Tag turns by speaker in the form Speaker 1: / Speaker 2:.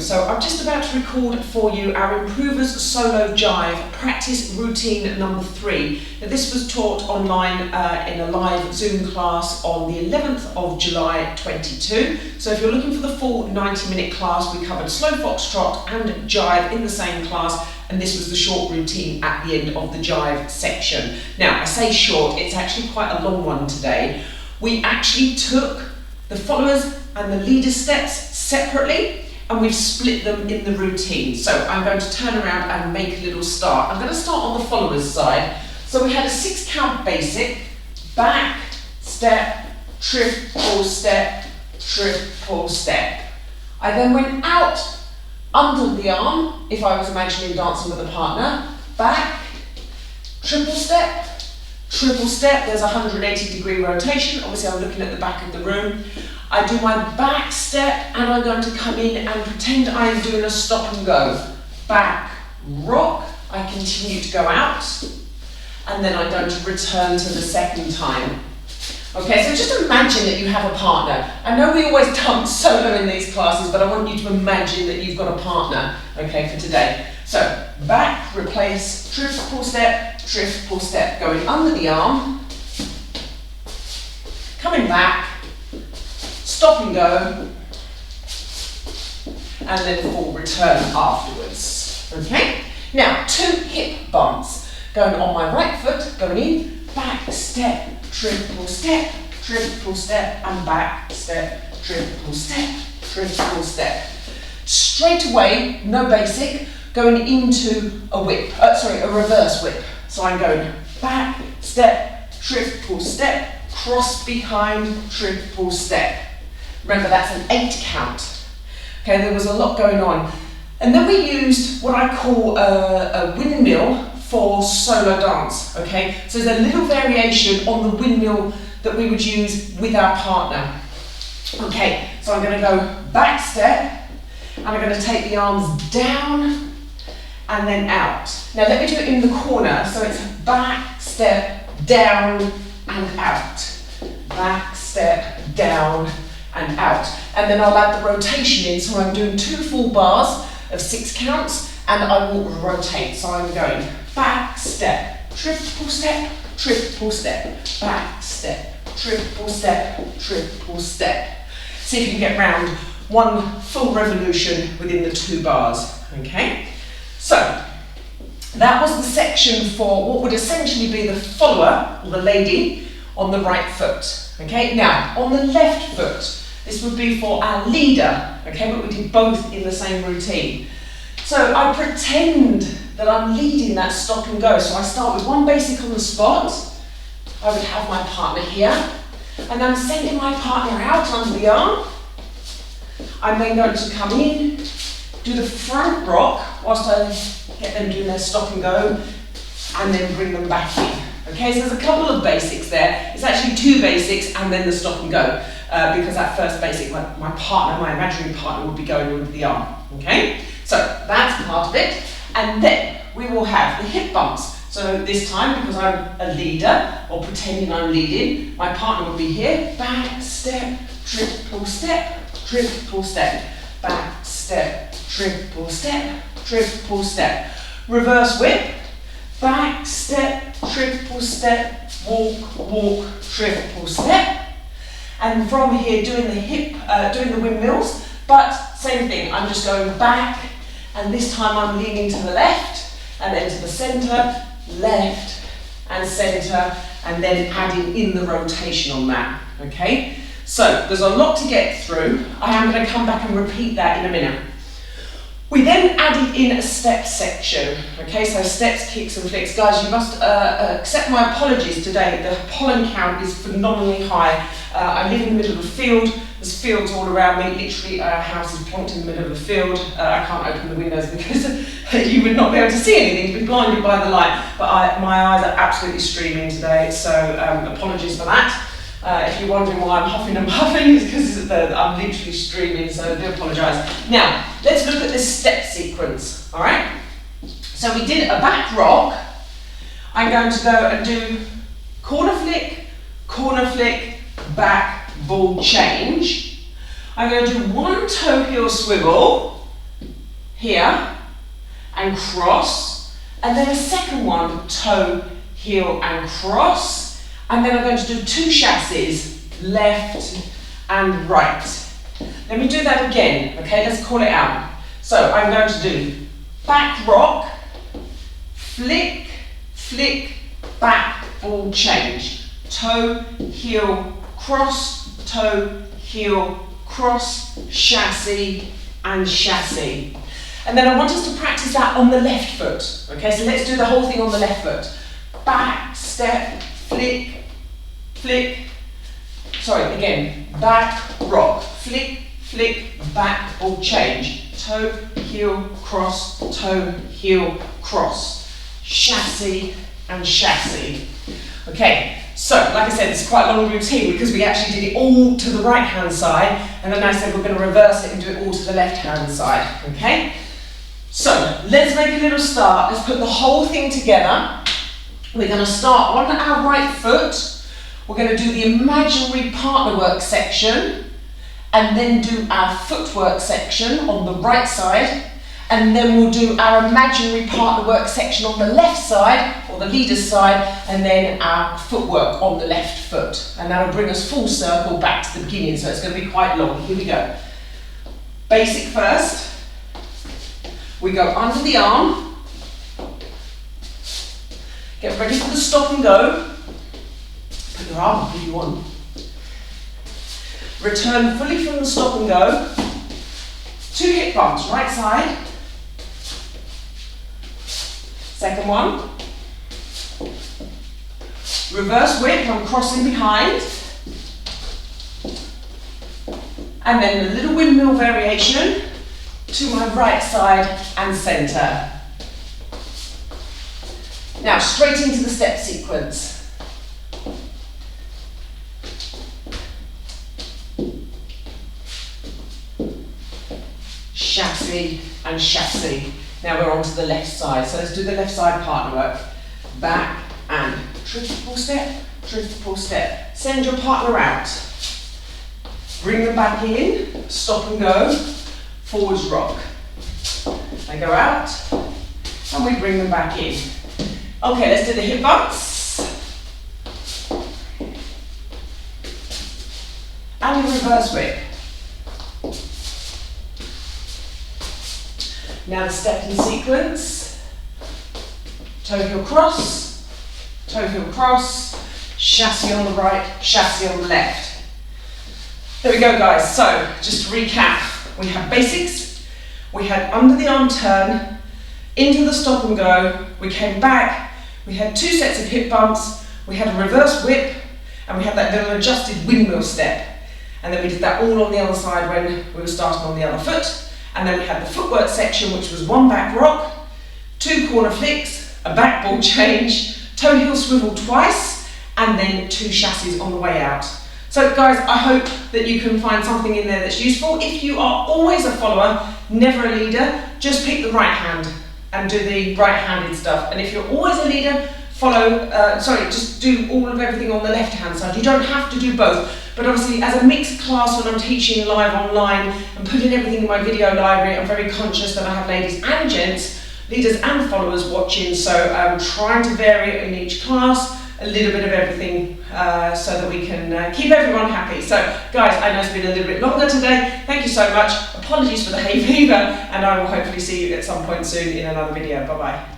Speaker 1: So I'm just about to record for you our Improvers Solo Jive practice routine number 3. Now, this was taught online in a live Zoom class on the 11th of July 22. So if you're looking for the full 90-minute class, we covered slow foxtrot and jive in the same class, and this was the short routine at the end of the jive section. Now, I say short, it's actually quite a long one today. We actually took the followers and the leader steps separately, and we've split them in the routine. So I'm going to turn around and make a little start. I'm going to start on the followers side. So we had a 6-count basic, back, step, triple step, triple step. I then went out under the arm, if I was imagining dancing with a partner, back, triple step, there's a 180-degree rotation. Obviously I'm looking at the back of the room. I do my back step and I'm going to come in and pretend I am doing a stop and go. Back, rock, I continue to go out, and then I'm going to return to the second time. Okay, so just imagine that you have a partner. I know we always dance solo in these classes, but I want you to imagine that you've got a partner, okay, for today. So, back, replace, triple step, going under the arm, coming back, stop and go, and then full return afterwards, okay? Now, 2 hip bumps, going on my right foot, going in, back step, triple step, and back step, triple step. Straight away, no basic, going into a whip, a reverse whip. So I'm going back step, triple step, cross behind, triple step. Remember, that's an 8 count. Okay, there was a lot going on. And then we used what I call a windmill for solo dance, okay? So there's a little variation on the windmill that we would use with our partner. Okay, so I'm going to go back step, and I'm going to take the arms down and then out. Now let me do it in the corner, so it's back step, down and out. Back step, down and out. And then I'll add the rotation in, so I'm doing 2 full bars of 6 counts, and I will rotate. So I'm going back step, triple step, back step, triple step. See if you can get round 1 full revolution within the 2 bars, okay? So, that was the section for what would essentially be the follower, or the lady, on the right foot, okay? Now, on the left foot, this would be for our leader, okay, but we did both in the same routine. So I pretend that I'm leading that stop and go. So I start with 1 basic on the spot. I would have my partner here, and I'm sending my partner out under the arm. I'm then going to come in, do the front rock whilst I get them doing their stop and go, and then bring them back in. Okay, so there's a couple of basics there. It's actually 2 basics and then the stop and go, because that first basic, my partner, my imaginary partner, would be going under the arm. Okay, so that's part of it. And then we will have the hip bumps. So this time, because I'm a leader, or pretending I'm leading, my partner will be here. Back step, triple step, back step, triple step. Reverse whip, back step, triple step, walk, triple step. And from here, doing the windmills, but same thing, I'm just going back, and this time I'm leaning to the left, and then to the centre, left and centre, and then adding in the rotation on that, okay? So, there's a lot to get through. I am going to come back and repeat that in a minute. We then added in a step section, okay, so steps, kicks and flicks. Guys, you must accept my apologies today. The pollen count is phenomenally high. I live in the middle of a field. There's fields all around me. Literally, our house is plonked in the middle of a field. I can't open the windows because you would not be able to see anything. You'd be blinded by the light. But my eyes are absolutely streaming today, so apologies for that. If you're wondering why I'm huffing and puffing, it's because I'm literally streaming, so I do apologise. Now, let's look at this step sequence, alright? So we did a back rock. I'm going to go and do corner flick, back, ball change. I'm going to do 1 toe heel swivel, here and cross, and then a second one, toe, heel and cross, and then I'm going to do 2 chassis, left and right. Let me do that again, okay, let's call it out. So I'm going to do back rock, flick, flick, back, ball change, toe, heel, cross, toe, heel, cross, chassis and chassis. And then I want us to practice that on the left foot. Okay, so let's do the whole thing on the left foot. Back, step, flick, flick, sorry, again, back, rock, flick, flick, back, or change. Toe, heel, cross, toe, heel, cross. Chassis and chassis. Okay, so like I said, it's quite a long routine because we actually did it all to the right hand side, and then I said we're going to reverse it and do it all to the left hand side, okay? So let's make a little start. Let's put the whole thing together. We're going to start on our right foot. We're going to do the imaginary partner work section, and then do our footwork section on the right side, and then we'll do our imaginary partner work section on the left side, or the leader's side, and then our footwork on the left foot. And that'll bring us full circle back to the beginning, so it's going to be quite long. Here we go. Basic first. We go under the arm. Get ready for the stop and go. Put your arm up if you want. Return fully from the stop and go. 2 hip bumps, right side. Second one. Reverse whip, I'm crossing behind. And then a little windmill variation to my right side and centre. Now straight into the step sequence. Chassis and chassis. Now we're on to the left side, so let's do the left side partner work. Back and triple step. Send your partner out. Bring them back in, stop and go, forwards rock. They go out, and we bring them back in. Okay, let's do the hip bumps. And the reverse whip. Now the step in sequence. Toe heel cross, chassis on the right, chassis on the left. There we go guys, so just to recap, we had basics, we had under the arm turn, into the stop and go, we came back, we had 2 sets of hip bumps, we had a reverse whip, and we had that little adjusted windmill step. And then we did that all on the other side when we were starting on the other foot. And then we had the footwork section, which was 1 back rock, 2 corner flicks, a back ball change, toe heel swivel twice, and then 2 chassis on the way out. So guys, I hope that you can find something in there that's useful. If you are always a follower, never a leader, just pick the right hand and do the right-handed stuff. And if you're always a leader, just do all of everything on the left-hand side. You don't have to do both. But obviously, as a mixed class when I'm teaching live online and putting everything in my video library, I'm very conscious that I have ladies and gents, leaders and followers watching, so I'm trying to vary it in each class, a little bit of everything, so that we can keep everyone happy. So guys, I know it's been a little bit longer today. Thank you so much. Apologies for the hay fever, and I will hopefully see you at some point soon in another video. Bye-bye.